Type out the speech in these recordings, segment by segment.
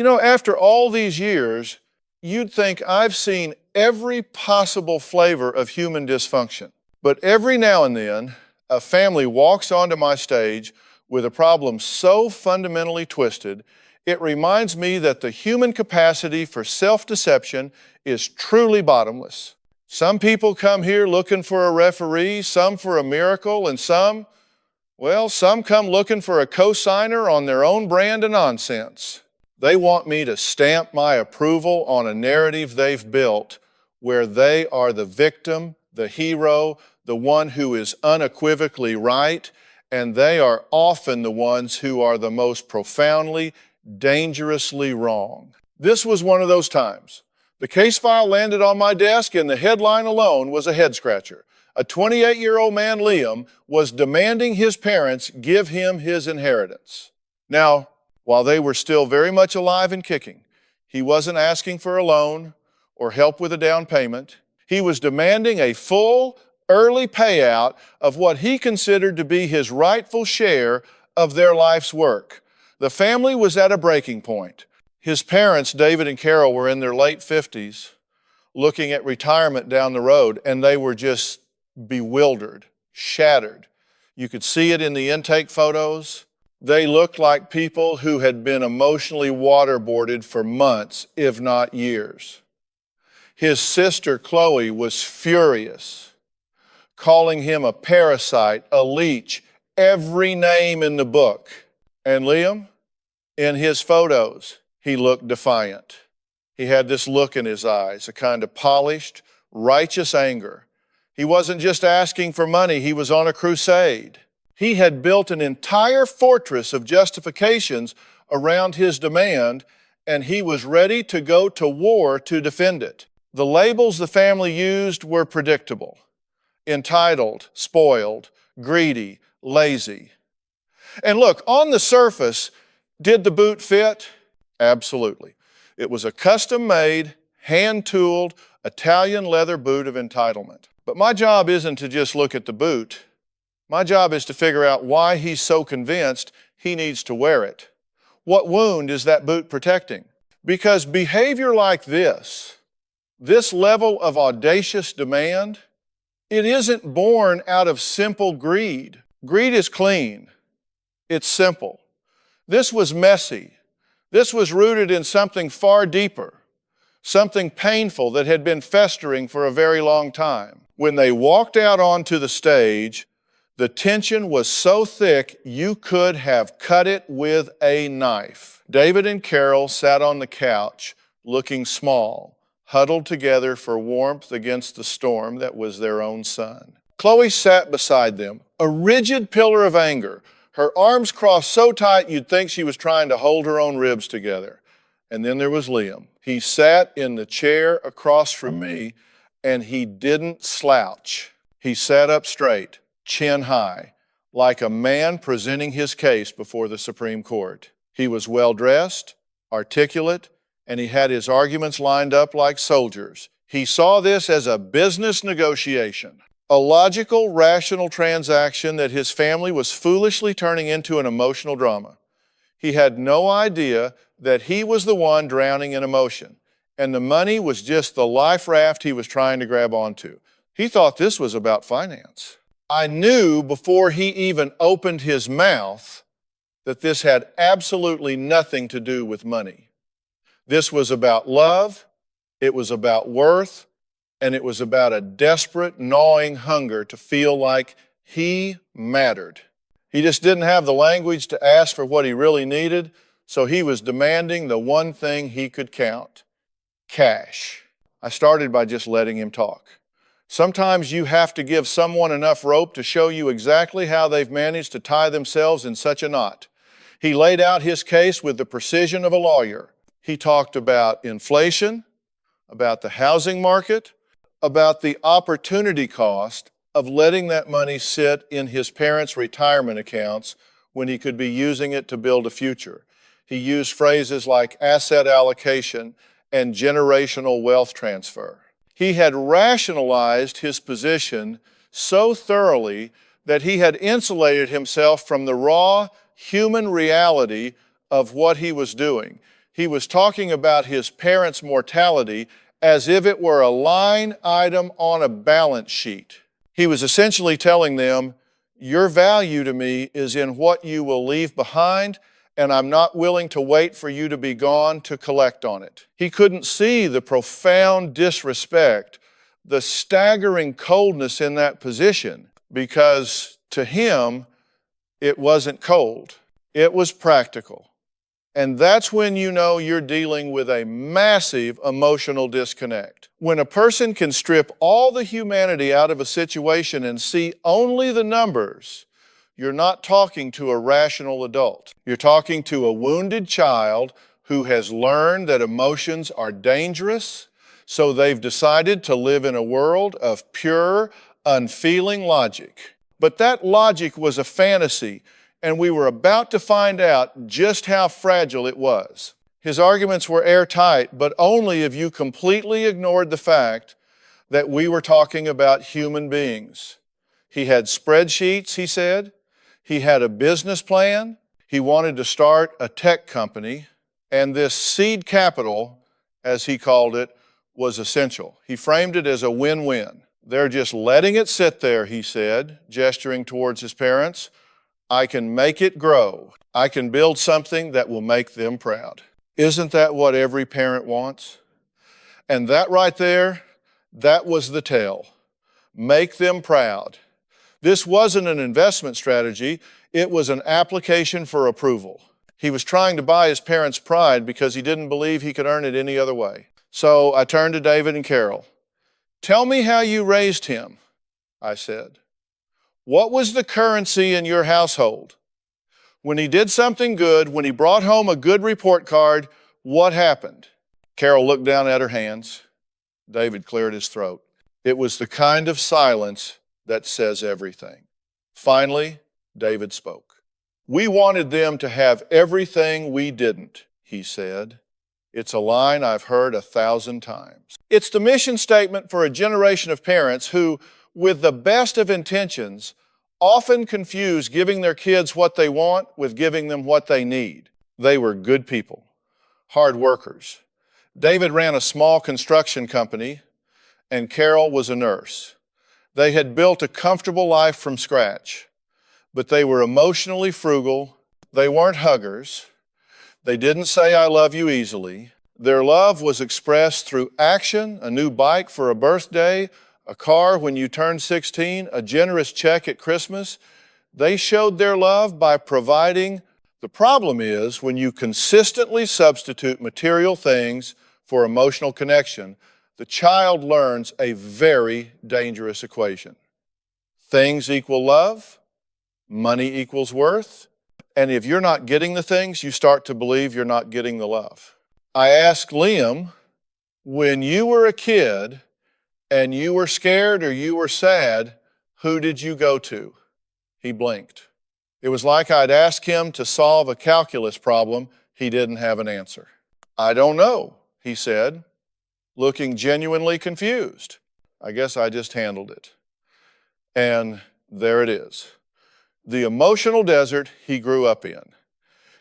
You know, after all these years, you'd think I've seen every possible flavor of human dysfunction. But every now and then, a family walks onto my stage with a problem so fundamentally twisted, it reminds me that the human capacity for self-deception is truly bottomless. Some people come here looking for a referee, some for a miracle, and some come looking for a cosigner on their own brand of nonsense. They want me to stamp my approval on a narrative they've built where they are the victim, the hero, the one who is unequivocally right, and they are often the ones who are the most profoundly, dangerously wrong. This was one of those times. The case file landed on my desk and the headline alone was a head-scratcher. A 28-year-old man, Liam, was demanding his parents give him his inheritance. Now, while they were still very much alive and kicking, he wasn't asking for a loan or help with a down payment. He was demanding a full, early payout of what he considered to be his rightful share of their life's work. The family was at a breaking point. His parents, David and Carol, were in their late 50s, looking at retirement down the road, and they were just bewildered, shattered. You could see it in the intake photos. They looked like people who had been emotionally waterboarded for months, if not years. His sister, Chloe, was furious, calling him a parasite, a leech, every name in the book. And Liam, in his photos, he looked defiant. He had this look in his eyes, a kind of polished, righteous anger. He wasn't just asking for money, he was on a crusade. He had built an entire fortress of justifications around his demand, and he was ready to go to war to defend it. The labels the family used were predictable: entitled, spoiled, greedy, lazy. And look, on the surface, did the boot fit? Absolutely. It was a custom-made, hand-tooled, Italian leather boot of entitlement. But my job isn't to just look at the boot. My job is to figure out why he's so convinced he needs to wear it. What wound is that boot protecting? Because behavior like this level of audacious demand, it isn't born out of simple greed. Greed is clean. It's simple. This was messy. This was rooted in something far deeper, something painful that had been festering for a very long time. When they walked out onto the stage, the tension was so thick you could have cut it with a knife. David and Carol sat on the couch looking small, huddled together for warmth against the storm that was their own son. Chloe sat beside them, a rigid pillar of anger, her arms crossed so tight you'd think she was trying to hold her own ribs together. And then there was Liam. He sat in the chair across from me, and he didn't slouch. He sat up straight, chin high, like a man presenting his case before the Supreme Court. He was well-dressed, articulate, and he had his arguments lined up like soldiers. He saw this as a business negotiation, a logical, rational transaction that his family was foolishly turning into an emotional drama. He had no idea that he was the one drowning in emotion, and the money was just the life raft he was trying to grab onto. He thought this was about finance. I knew before he even opened his mouth that this had absolutely nothing to do with money. This was about love, it was about worth, and it was about a desperate, gnawing hunger to feel like he mattered. He just didn't have the language to ask for what he really needed, so he was demanding the one thing he could count: cash. I started by just letting him talk. Sometimes you have to give someone enough rope to show you exactly how they've managed to tie themselves in such a knot. He laid out his case with the precision of a lawyer. He talked about inflation, about the housing market, about the opportunity cost of letting that money sit in his parents' retirement accounts when he could be using it to build a future. He used phrases like asset allocation and generational wealth transfer. He had rationalized his position so thoroughly that he had insulated himself from the raw human reality of what he was doing. He was talking about his parents' mortality as if it were a line item on a balance sheet. He was essentially telling them, your value to me is in what you will leave behind, and I'm not willing to wait for you to be gone to collect on it. He couldn't see the profound disrespect, the staggering coldness in that position, because to him, it wasn't cold. It was practical. And that's when you know you're dealing with a massive emotional disconnect. When a person can strip all the humanity out of a situation and see only the numbers, you're not talking to a rational adult. You're talking to a wounded child who has learned that emotions are dangerous, so they've decided to live in a world of pure, unfeeling logic. But that logic was a fantasy, and we were about to find out just how fragile it was. His arguments were airtight, but only if you completely ignored the fact that we were talking about human beings. He had spreadsheets, he said. He had a business plan. He wanted to start a tech company, and this seed capital, as he called it, was essential. He framed it as a win-win. They're just letting it sit there, he said, gesturing towards his parents. I can make it grow. I can build something that will make them proud. Isn't that what every parent wants? And that right there, that was the tell. Make them proud. This wasn't an investment strategy. It was an application for approval. He was trying to buy his parents' pride because he didn't believe he could earn it any other way. So I turned to David and Carol. Tell me how you raised him, I said. What was the currency in your household? When he did something good, when he brought home a good report card, what happened? Carol looked down at her hands. David cleared his throat. It was the kind of silence that says everything. Finally, David spoke. We wanted them to have everything we didn't, he said. It's a line I've heard 1,000 times. It's the mission statement for a generation of parents who, with the best of intentions, often confuse giving their kids what they want with giving them what they need. They were good people, hard workers. David ran a small construction company, and Carol was a nurse. They had built a comfortable life from scratch, but they were emotionally frugal. They weren't huggers. They didn't say, I love you easily. Their love was expressed through action, a new bike for a birthday, a car when you turned 16, a generous check at Christmas. They showed their love by providing. The problem is when you consistently substitute material things for emotional connection, the child learns a very dangerous equation. Things equal love, money equals worth, and if you're not getting the things, you start to believe you're not getting the love. I asked Liam, when you were a kid and you were scared or you were sad, who did you go to? He blinked. It was like I'd asked him to solve a calculus problem. He didn't have an answer. I don't know, he said, looking genuinely confused. I guess I just handled it. And there it is. The emotional desert he grew up in.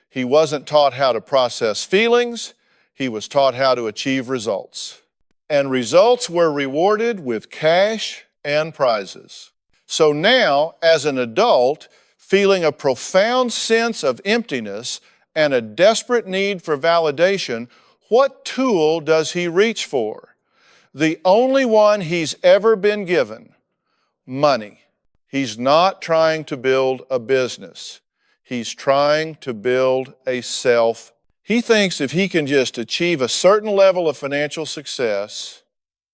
He wasn't taught how to process feelings. He was taught how to achieve results. And results were rewarded with cash and prizes. So now, as an adult, feeling a profound sense of emptiness and a desperate need for validation, what tool does he reach for? The only one he's ever been given: money. He's not trying to build a business. He's trying to build a self. He thinks if he can just achieve a certain level of financial success,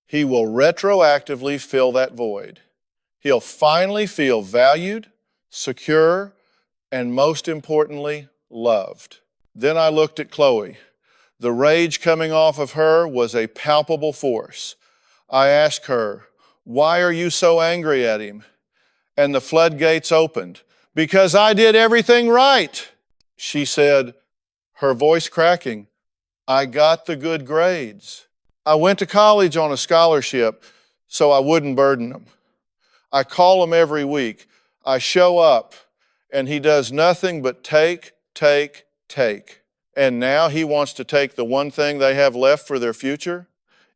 he will retroactively fill that void. He'll finally feel valued, secure, and most importantly, loved. Then I looked at Chloe. The rage coming off of her was a palpable force. I asked her, why are you so angry at him? And the floodgates opened. Because I did everything right, she said, her voice cracking. I got the good grades. I went to college on a scholarship so I wouldn't burden him. I call him every week. I show up, and he does nothing but take. and now he wants to take the one thing they have left for their future?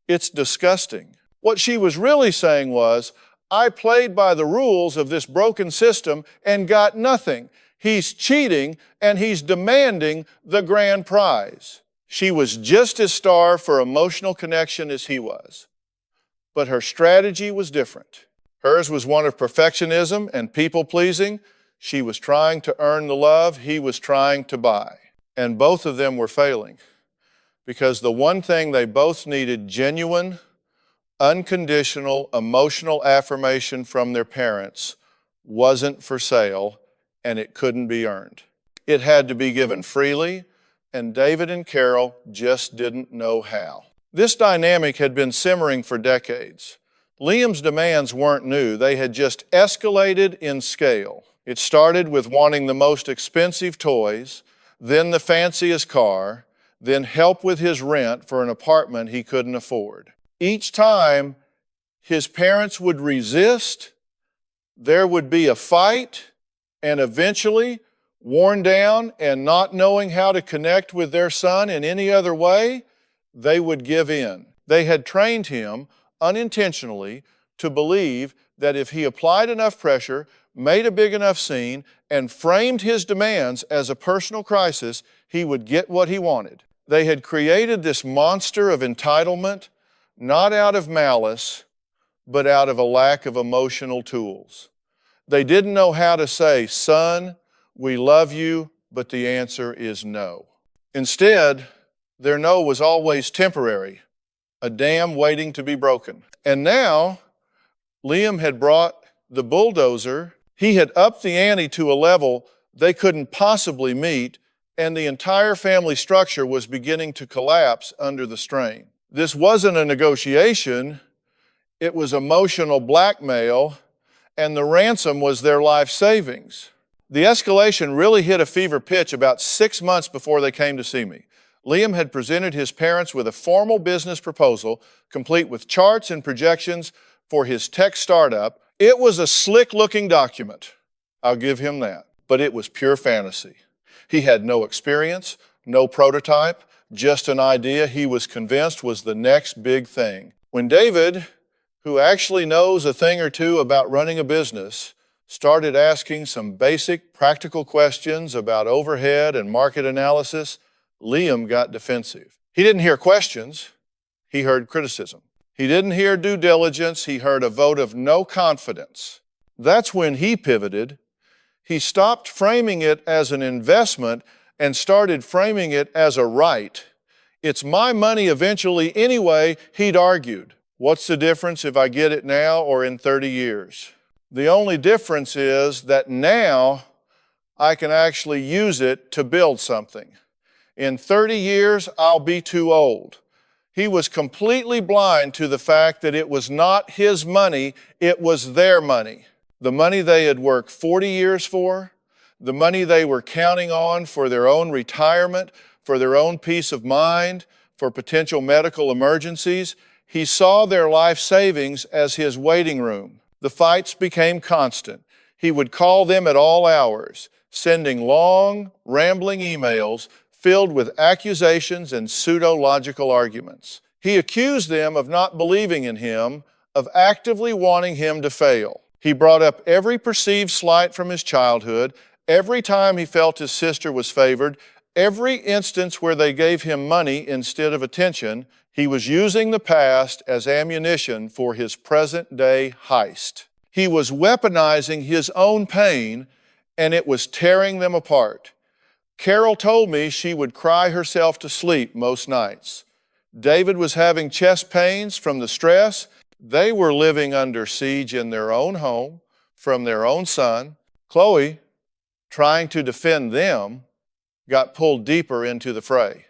It's disgusting. What she was really saying was, I played by the rules of this broken system and got nothing. He's cheating and he's demanding the grand prize. She was just as starved for emotional connection as he was. But her strategy was different. Hers was one of perfectionism and people-pleasing. She was trying to earn the love he was trying to buy. And both of them were failing because the one thing they both needed, genuine, unconditional, emotional affirmation from their parents, wasn't for sale, and it couldn't be earned. It had to be given freely, and David and Carol just didn't know how. This dynamic had been simmering for decades. Liam's demands weren't new. They had just escalated in scale. It started with wanting the most expensive toys, then the fanciest car, then help with his rent for an apartment he couldn't afford. Each time his parents would resist, there would be a fight, and eventually, worn down and not knowing how to connect with their son in any other way, they would give in. They had trained him unintentionally to believe that if he applied enough pressure, made a big enough scene, and framed his demands as a personal crisis, he would get what he wanted. They had created this monster of entitlement, not out of malice, but out of a lack of emotional tools. They didn't know how to say, son, we love you, but the answer is no. Instead, their no was always temporary, a dam waiting to be broken. And now, Liam had brought the bulldozer. He had upped the ante to a level they couldn't possibly meet, and the entire family structure was beginning to collapse under the strain. This wasn't a negotiation, it was emotional blackmail, and the ransom was their life savings. The escalation really hit a fever pitch about 6 months before they came to see me. Liam had presented his parents with a formal business proposal, complete with charts and projections for his tech startup. It was a slick-looking document, I'll give him that, but it was pure fantasy. He had no experience, no prototype, just an idea he was convinced was the next big thing. When David, who actually knows a thing or two about running a business, started asking some basic practical questions about overhead and market analysis, Liam got defensive. He didn't hear questions, he heard criticism. He didn't hear due diligence, he heard a vote of no confidence. That's when he pivoted. He stopped framing it as an investment and started framing it as a right. It's my money eventually anyway, he'd argued. What's the difference if I get it now or in 30 years? The only difference is that now I can actually use it to build something. In 30 years, I'll be too old. He was completely blind to the fact that it was not his money, it was their money. The money they had worked 40 years for, the money they were counting on for their own retirement, for their own peace of mind, for potential medical emergencies. He saw their life savings as his waiting room. The fights became constant. He would call them at all hours, sending long, rambling emails filled with accusations and pseudo-logical arguments. He accused them of not believing in him, of actively wanting him to fail. He brought up every perceived slight from his childhood, every time he felt his sister was favored, every instance where they gave him money instead of attention. He was using the past as ammunition for his present-day heist. He was weaponizing his own pain, and it was tearing them apart. Carol told me she would cry herself to sleep most nights. David was having chest pains from the stress. They were living under siege in their own home from their own son. Chloe, trying to defend them, got pulled deeper into the fray.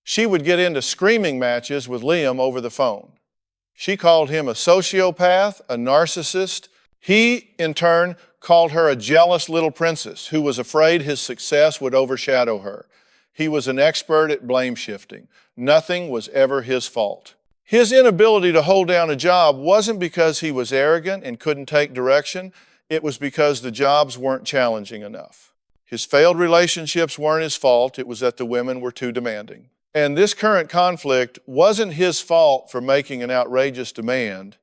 She would get into screaming matches with Liam over the phone. She called him a sociopath, a narcissist. He, in turn, called her a jealous little princess who was afraid his success would overshadow her. He was an expert at blame shifting. Nothing was ever his fault. His inability to hold down a job wasn't because he was arrogant and couldn't take direction. It was because the jobs weren't challenging enough. His failed relationships weren't his fault. It was that the women were too demanding. And this current conflict wasn't his fault for making an outrageous demand.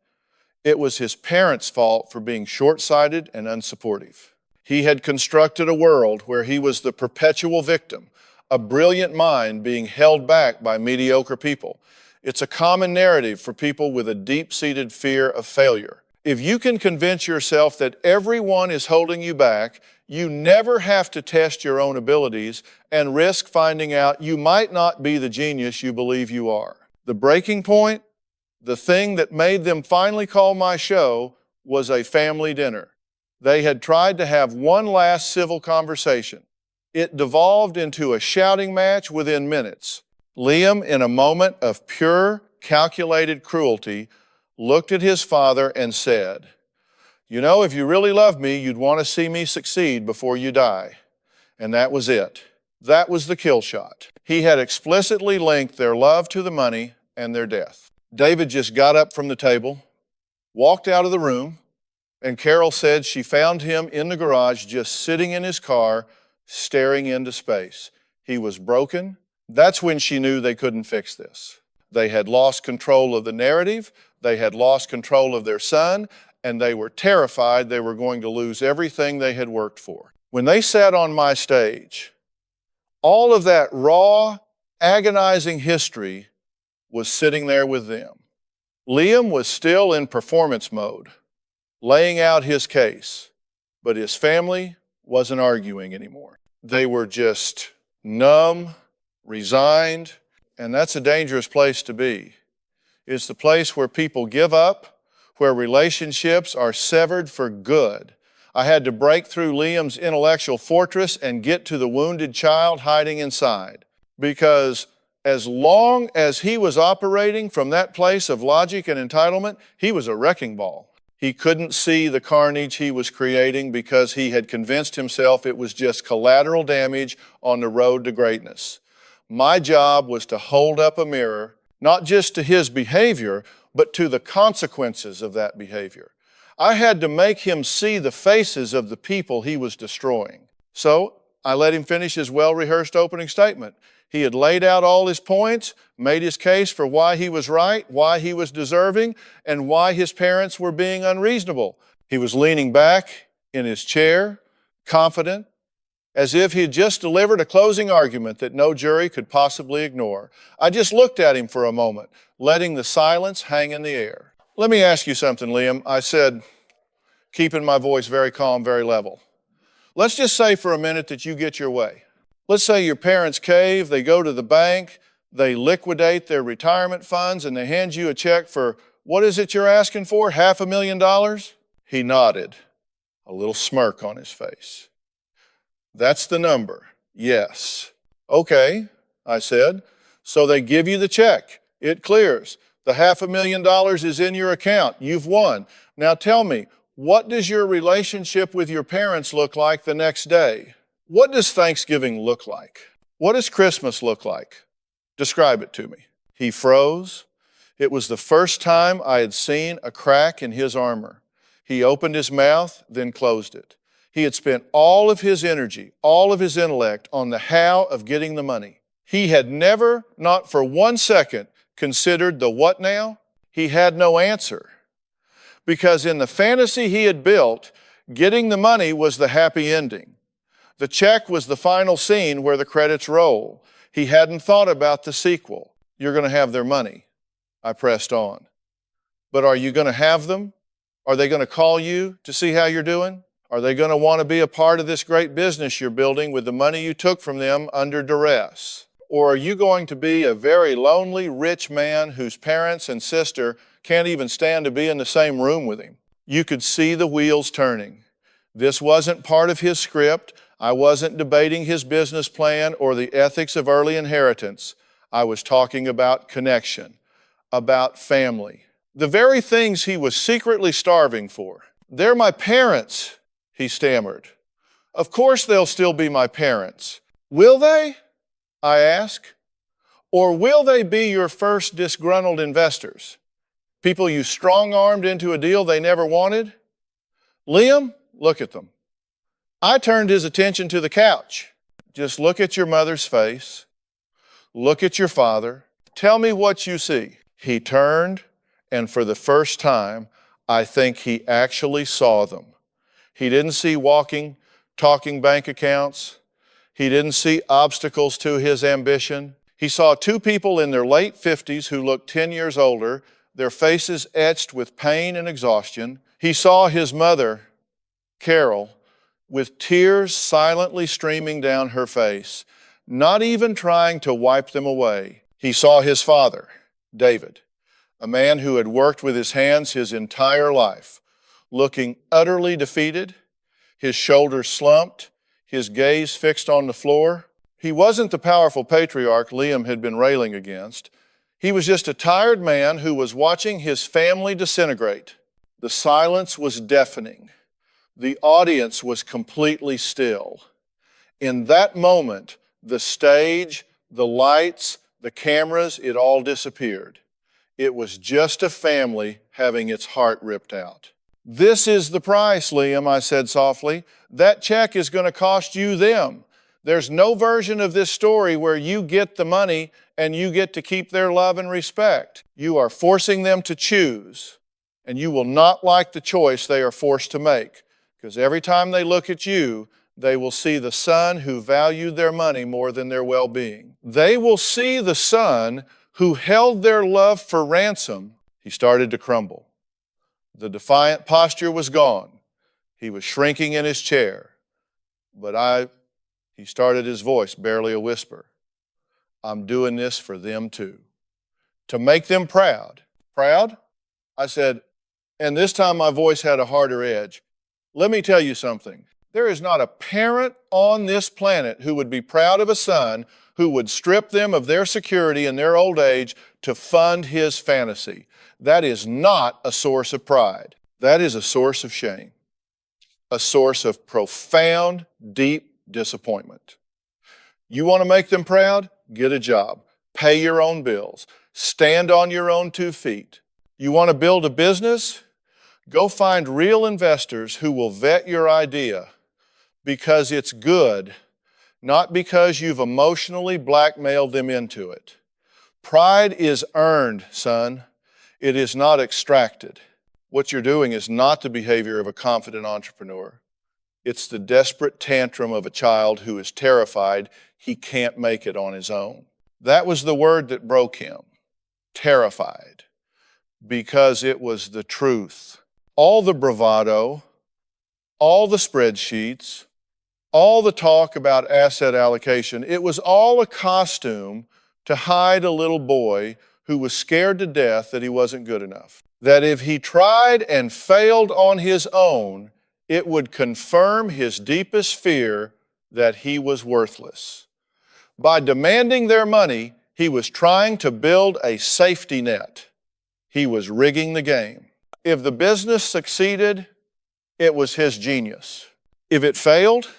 It was his parents' fault for being short-sighted and unsupportive. He had constructed a world where he was the perpetual victim, a brilliant mind being held back by mediocre people. It's a common narrative for people with a deep-seated fear of failure. If you can convince yourself that everyone is holding you back, you never have to test your own abilities and risk finding out you might not be the genius you believe you are. The breaking point, the thing that made them finally call my show, was a family dinner. They had tried to have one last civil conversation. It devolved into a shouting match within minutes. Liam, in a moment of pure, calculated cruelty, looked at his father and said, "You know, if you really love me, you'd want to see me succeed before you die." And that was it. That was the kill shot. He had explicitly linked their love to the money and their death. David just got up from the table, walked out of the room, and Carol said she found him in the garage just sitting in his car, staring into space. He was broken. That's when she knew they couldn't fix this. They had lost control of the narrative, they had lost control of their son, and they were terrified they were going to lose everything they had worked for. When they sat on my stage, all of that raw, agonizing history was sitting there with them. Liam was still in performance mode, laying out his case, but his family wasn't arguing anymore. They were just numb, resigned, and that's a dangerous place to be. It's the place where people give up, where relationships are severed for good. I had to break through Liam's intellectual fortress and get to the wounded child hiding inside, because as long as he was operating from that place of logic and entitlement, he was a wrecking ball. He couldn't see the carnage he was creating because he had convinced himself it was just collateral damage on the road to greatness. My job was to hold up a mirror, not just to his behavior, but to the consequences of that behavior. I had to make him see the faces of the people he was destroying. So I let him finish his well-rehearsed opening statement. He had laid out all his points, made his case for why he was right, why he was deserving, and why his parents were being unreasonable. He was leaning back in his chair, confident, as if he had just delivered a closing argument that no jury could possibly ignore. I just looked at him for a moment, letting the silence hang in the air. "Let me ask you something, Liam," I said, keeping my voice very calm, very level. "Let's just say for a minute that you get your way. Let's say your parents cave, they go to the bank, they liquidate their retirement funds, and they hand you a check for, what is it you're asking for, $500,000? He nodded, a little smirk on his face. "That's the number, yes." "Okay," I said. "So they give you the check. It clears. The $500,000 is in your account. You've won. Now tell me, what does your relationship with your parents look like the next day? What does Thanksgiving look like? What does Christmas look like? Describe it to me." He froze. It was the first time I had seen a crack in his armor. He opened his mouth, then closed it. He had spent all of his energy, all of his intellect on the how of getting the money. He had never, not for 1 second, considered the what now. He had no answer. Because in the fantasy he had built, getting the money was the happy ending. The check was the final scene where the credits roll. He hadn't thought about the sequel. "You're going to have their money," I pressed on. "But are you going to have them? Are they going to call you to see how you're doing? Are they going to want to be a part of this great business you're building with the money you took from them under duress? Or are you going to be a very lonely, rich man whose parents and sister can't even stand to be in the same room with him?" You could see the wheels turning. This wasn't part of his script. I wasn't debating his business plan or the ethics of early inheritance. I was talking about connection, about family. The very things he was secretly starving for. "They're my parents," he stammered. "Of course they'll still be my parents." "Will they?" I asked. "Or will they be your first disgruntled investors? People you strong-armed into a deal they never wanted? Liam, look at them. I turned his attention to the couch. Just look at your mother's face. Look at your father. Tell me what you see. He turned, and for the first time, I think he actually saw them. He didn't see walking, talking bank accounts. He didn't see obstacles to his ambition. He saw two people in their late 50s who looked 10 years older, their faces etched with pain and exhaustion. He saw his mother, Carol, with tears silently streaming down her face, not even trying to wipe them away. He saw his father, David, a man who had worked with his hands his entire life, looking utterly defeated, his shoulders slumped, his gaze fixed on the floor. He wasn't the powerful patriarch Liam had been railing against. He was just a tired man who was watching his family disintegrate. The silence was deafening. The audience was completely still. In that moment, the stage, the lights, the cameras, it all disappeared. It was just a family having its heart ripped out. This is the price, Liam, I said softly. That check is going to cost you them. There's no version of this story where you get the money and you get to keep their love and respect. You are forcing them to choose, and you will not like the choice they are forced to make, because every time they look at you, they will see the son who valued their money more than their well-being. They will see the son who held their love for ransom. He started to crumble. The defiant posture was gone. He was shrinking in his chair. But he started his voice, barely a whisper. I'm doing this for them too. To make them proud. Proud? I said, and this time my voice had a harder edge. Let me tell you something. There is not a parent on this planet who would be proud of a son who would strip them of their security in their old age to fund his fantasy. That is not a source of pride. That is a source of shame, a source of profound, deep disappointment. You want to make them proud? Get a job. Pay your own bills. Stand on your own 2 feet. You want to build a business? Go find real investors who will vet your idea because it's good, not because you've emotionally blackmailed them into it. Pride is earned, son. It is not extracted. What you're doing is not the behavior of a confident entrepreneur. It's the desperate tantrum of a child who is terrified he can't make it on his own. That was the word that broke him, terrified, because it was the truth. All the bravado, all the spreadsheets, all the talk about asset allocation, it was all a costume to hide a little boy who was scared to death that he wasn't good enough. That if he tried and failed on his own, it would confirm his deepest fear that he was worthless. By demanding their money, he was trying to build a safety net. He was rigging the game. If the business succeeded, it was his genius. If it failed,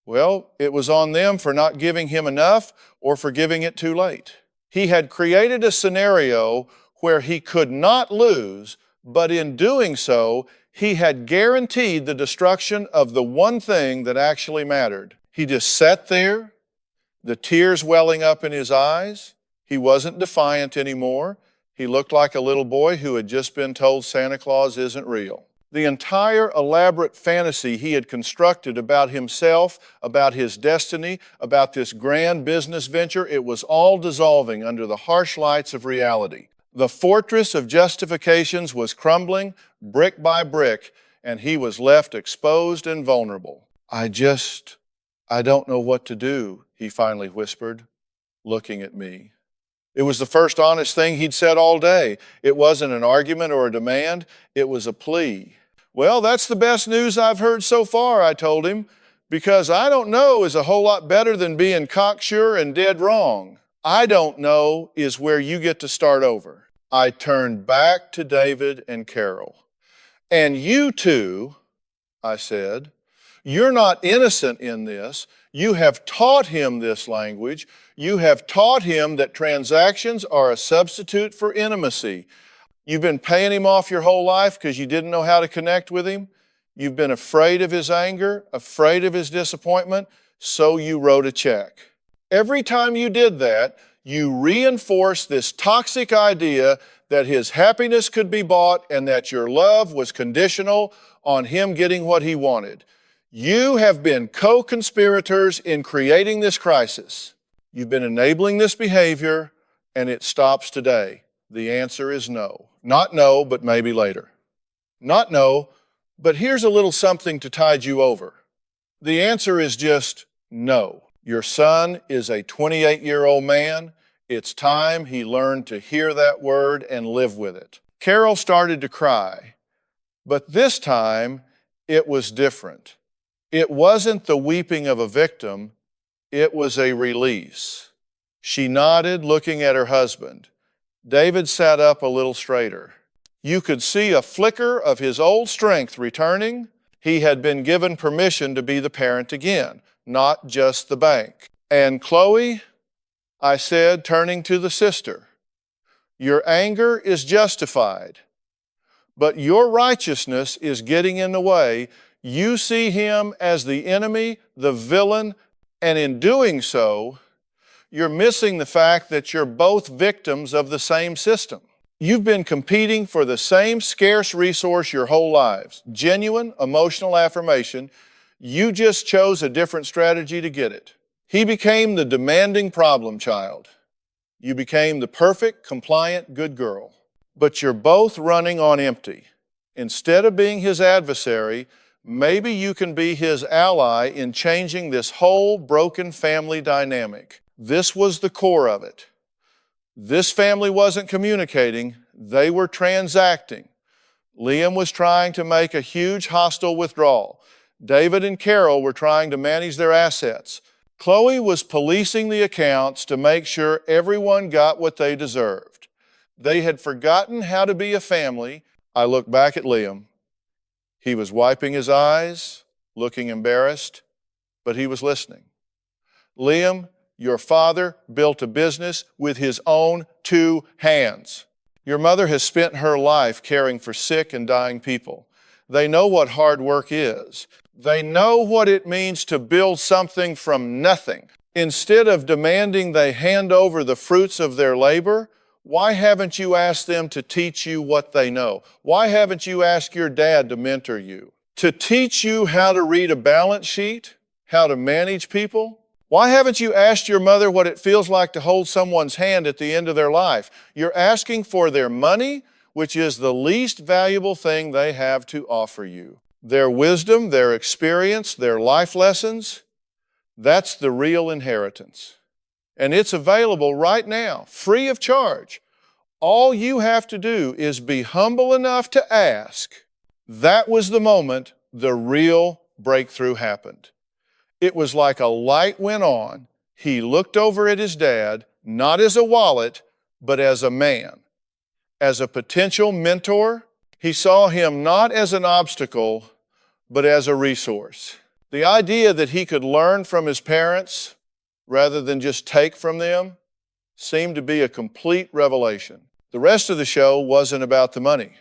well, it was on them for not giving him enough or for giving it too late. He had created a scenario where he could not lose, but in doing so, he had guaranteed the destruction of the one thing that actually mattered. He just sat there, the tears welling up in his eyes. He wasn't defiant anymore. He looked like a little boy who had just been told Santa Claus isn't real. The entire elaborate fantasy he had constructed about himself, about his destiny, about this grand business venture, it was all dissolving under the harsh lights of reality. The fortress of justifications was crumbling brick by brick, and he was left exposed and vulnerable. I don't know what to do, he finally whispered, looking at me. It was the first honest thing he'd said all day. It wasn't an argument or a demand, it was a plea. Well, that's the best news I've heard so far, I told him, because I don't know is a whole lot better than being cocksure and dead wrong. I don't know is where you get to start over. I turned back to David and Carol. And you two, I said, you're not innocent in this. You have taught him this language. You have taught him that transactions are a substitute for intimacy. You've been paying him off your whole life because you didn't know how to connect with him. You've been afraid of his anger, afraid of his disappointment, so you wrote a check. Every time you did that, you reinforced this toxic idea that his happiness could be bought and that your love was conditional on him getting what he wanted. You have been co-conspirators in creating this crisis. You've been enabling this behavior, and it stops today. The answer is no. Not no, but maybe later. Not no, but here's a little something to tide you over. The answer is just no. Your son is a 28-year-old man. It's time he learned to hear that word and live with it. Carol started to cry, but this time it was different. It wasn't the weeping of a victim, it was a release. She nodded, looking at her husband. David sat up a little straighter. You could see a flicker of his old strength returning. He had been given permission to be the parent again, not just the bank. And Chloe, I said, turning to the sister, your anger is justified, but your righteousness is getting in the way. You see him as the enemy, the villain, and in doing so, you're missing the fact that you're both victims of the same system. You've been competing for the same scarce resource your whole lives, genuine emotional affirmation. You just chose a different strategy to get it. He became the demanding problem child. You became the perfect, compliant, good girl. But you're both running on empty. Instead of being his adversary, maybe you can be his ally in changing this whole broken family dynamic. This was the core of it. This family wasn't communicating, they were transacting. Liam was trying to make a huge hostile withdrawal. David and Carol were trying to manage their assets. Chloe was policing the accounts to make sure everyone got what they deserved. They had forgotten how to be a family. I looked back at Liam. He was wiping his eyes, looking embarrassed, but he was listening. Liam, your father built a business with his own 2 hands. Your mother has spent her life caring for sick and dying people. They know what hard work is. They know what it means to build something from nothing. Instead of demanding they hand over the fruits of their labor, why haven't you asked them to teach you what they know? Why haven't you asked your dad to mentor you? To teach you how to read a balance sheet, how to manage people? Why haven't you asked your mother what it feels like to hold someone's hand at the end of their life? You're asking for their money, which is the least valuable thing they have to offer you. Their wisdom, their experience, their life lessons, that's the real inheritance. And it's available right now, free of charge. All you have to do is be humble enough to ask. That was the moment the real breakthrough happened. It was like a light went on. He looked over at his dad, not as a wallet, but as a man. As a potential mentor, he saw him not as an obstacle, but as a resource. The idea that he could learn from his parents rather than just take from them seemed to be a complete revelation. The rest of the show wasn't about the money.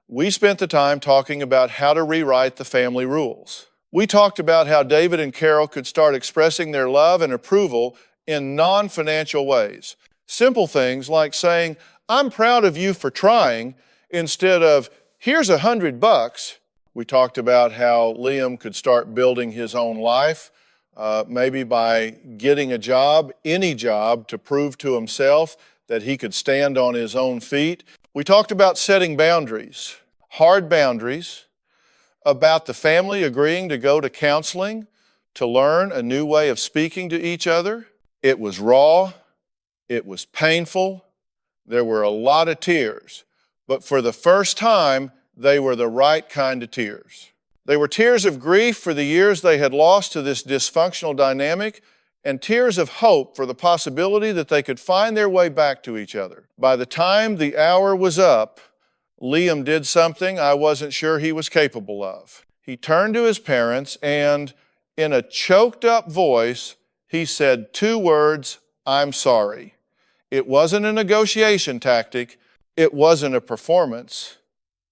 We spent the time talking about how to rewrite the family rules. We talked about how David and Carol could start expressing their love and approval in non-financial ways. Simple things like saying, I'm proud of you for trying, instead of, here's $100. We talked about how Liam could start building his own life, maybe by getting a job, any job, to prove to himself that he could stand on his own feet. We talked about setting boundaries, hard boundaries, about the family agreeing to go to counseling to learn a new way of speaking to each other. It was raw, it was painful, there were a lot of tears, but for the first time, they were the right kind of tears. They were tears of grief for the years they had lost to this dysfunctional dynamic, and tears of hope for the possibility that they could find their way back to each other. By the time the hour was up, Liam did something I wasn't sure he was capable of. He turned to his parents and, in a choked up voice, he said 2 words, I'm sorry. It wasn't a negotiation tactic. It wasn't a performance.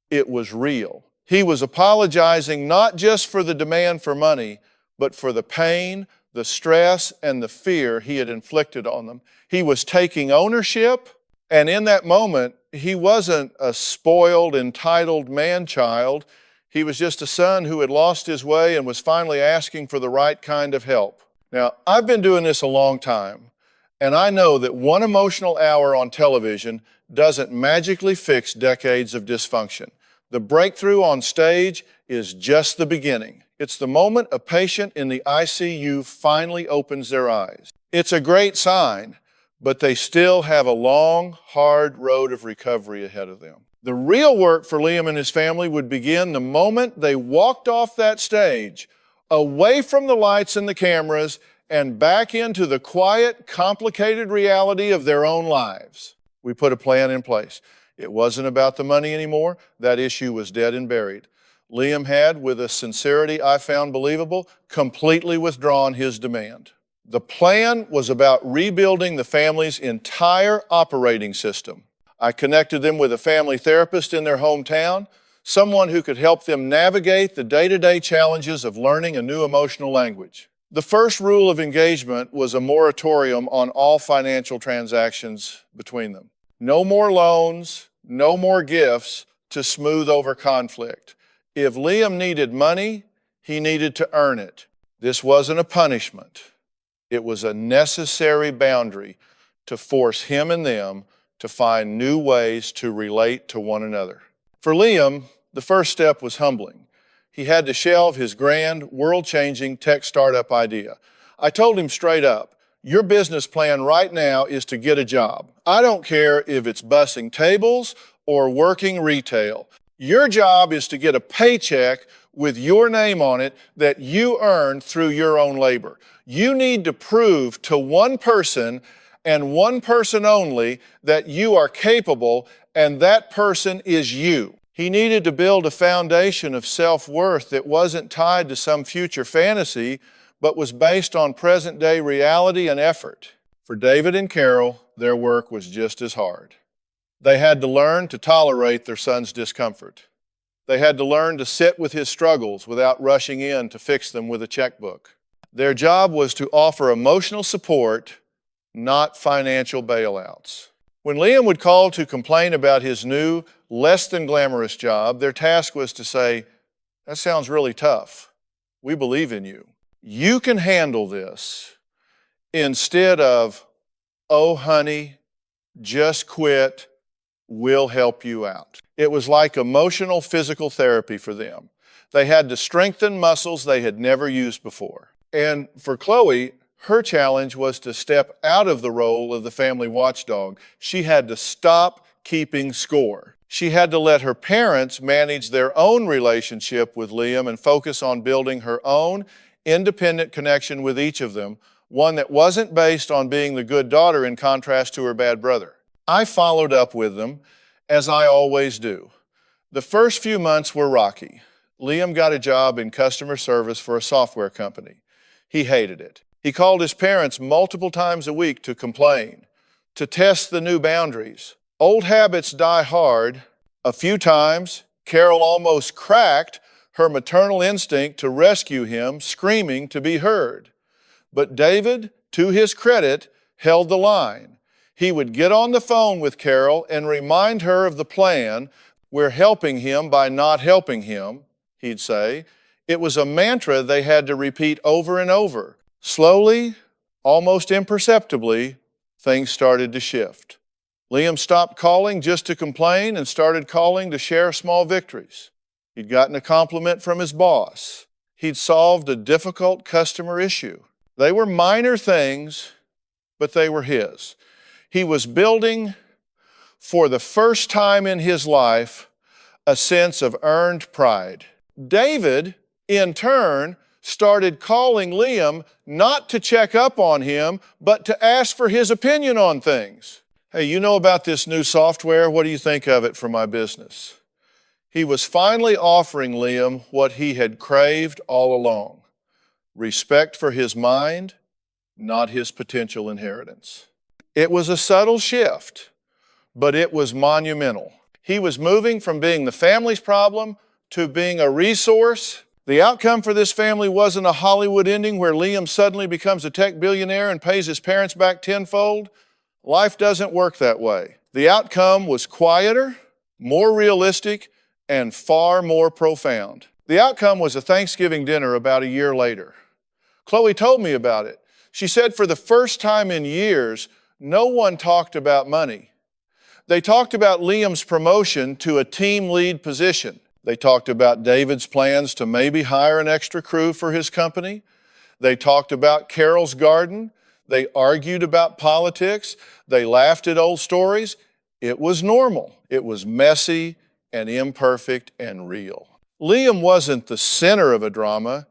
It was real. He was apologizing not just for the demand for money, but for the pain, the stress, and the fear he had inflicted on them. He was taking ownership, and in that moment, he wasn't a spoiled, entitled man-child. He was just a son who had lost his way and was finally asking for the right kind of help. Now, I've been doing this a long time, and I know that one emotional hour on television doesn't magically fix decades of dysfunction. The breakthrough on stage is just the beginning. It's the moment a patient in the ICU finally opens their eyes. It's a great sign, but they still have a long, hard road of recovery ahead of them. The real work for Liam and his family would begin the moment they walked off that stage, away from the lights and the cameras, and back into the quiet, complicated reality of their own lives. We put a plan in place. It wasn't about the money anymore. That issue was dead and buried. Liam had, with a sincerity I found believable, completely withdrawn his demand. The plan was about rebuilding the family's entire operating system. I connected them with a family therapist in their hometown, someone who could help them navigate the day-to-day challenges of learning a new emotional language. The first rule of engagement was a moratorium on all financial transactions between them. No more loans, no more gifts to smooth over conflict. If Liam needed money, he needed to earn it. This wasn't a punishment. It was a necessary boundary to force him and them to find new ways to relate to one another. For Liam, the first step was humbling. He had to shelve his grand, world-changing tech startup idea. I told him straight up, your business plan right now is to get a job. I don't care if it's bussing tables or working retail. Your job is to get a paycheck with your name on it that you earned through your own labor. You need to prove to one person and one person only that you are capable, and that person is you. He needed to build a foundation of self-worth that wasn't tied to some future fantasy, but was based on present-day reality and effort. For David and Carol, their work was just as hard. They had to learn to tolerate their son's discomfort. They had to learn to sit with his struggles without rushing in to fix them with a checkbook. Their job was to offer emotional support, not financial bailouts. When Liam would call to complain about his new, less than glamorous job, their task was to say, "That sounds really tough. We believe in you. You can handle this," instead of, "Oh, honey, just quit. We'll help you out." It was like emotional physical therapy for them. They had to strengthen muscles they had never used before. And for Chloe, her challenge was to step out of the role of the family watchdog. She had to stop keeping score. She had to let her parents manage their own relationship with Liam and focus on building her own independent connection with each of them, one that wasn't based on being the good daughter in contrast to her bad brother. I followed up with them, as I always do. The first few months were rocky. Liam got a job in customer service for a software company. He hated it. He called his parents multiple times a week to complain, to test the new boundaries. Old habits die hard. A few times, Carol almost cracked her maternal instinct to rescue him, screaming to be heard. But David, to his credit, held the line. He would get on the phone with Carol and remind her of the plan. "We're helping him by not helping him," he'd say. It was a mantra they had to repeat over and over. Slowly, almost imperceptibly, things started to shift. Liam stopped calling just to complain and started calling to share small victories. He'd gotten a compliment from his boss. He'd solved a difficult customer issue. They were minor things, but they were his. He was building, for the first time in his life, a sense of earned pride. David, in turn, started calling Liam not to check up on him, but to ask for his opinion on things. "Hey, you know about this new software? What do you think of it for my business?" He was finally offering Liam what he had craved all along: respect for his mind, not his potential inheritance. It was a subtle shift, but it was monumental. He was moving from being the family's problem to being a resource. The outcome for this family wasn't a Hollywood ending where Liam suddenly becomes a tech billionaire and pays his parents back tenfold. Life doesn't work that way. The outcome was quieter, more realistic, and far more profound. The outcome was a Thanksgiving dinner about a year later. Chloe told me about it. She said for the first time in years, no one talked about money. They talked about Liam's promotion to a team lead position. They talked about David's plans to maybe hire an extra crew for his company. They talked about Carol's garden. They argued about politics. They laughed at old stories. It was normal. It was messy and imperfect and real. Liam wasn't the center of a drama.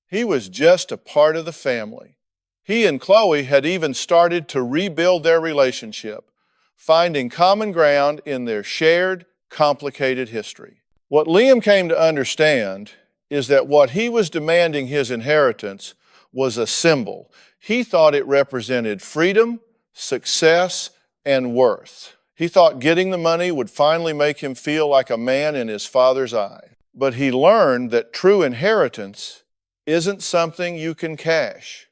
He was just a part of the family. He and Chloe had even started to rebuild their relationship, finding common ground in their shared, complicated history. What Liam came to understand is that what he was demanding his inheritance was a symbol. He thought it represented freedom, success, and worth. He thought getting the money would finally make him feel like a man in his father's eye. But he learned that true inheritance isn't something you can cash.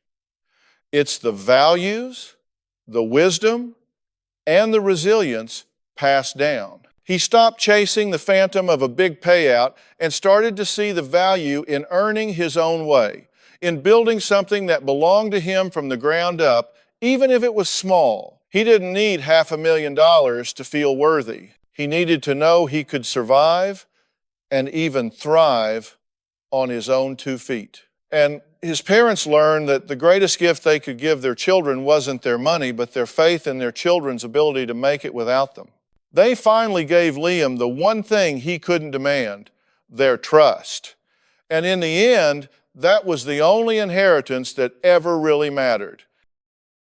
It's the values, the wisdom, and the resilience passed down. He stopped chasing the phantom of a big payout and started to see the value in earning his own way, in building something that belonged to him from the ground up, even if it was small. He didn't need $500,000 to feel worthy. He needed to know he could survive and even thrive on his own 2 feet. And his parents learned that the greatest gift they could give their children wasn't their money, but their faith in their children's ability to make it without them. They finally gave Liam the one thing he couldn't demand, their trust. And in the end, that was the only inheritance that ever really mattered.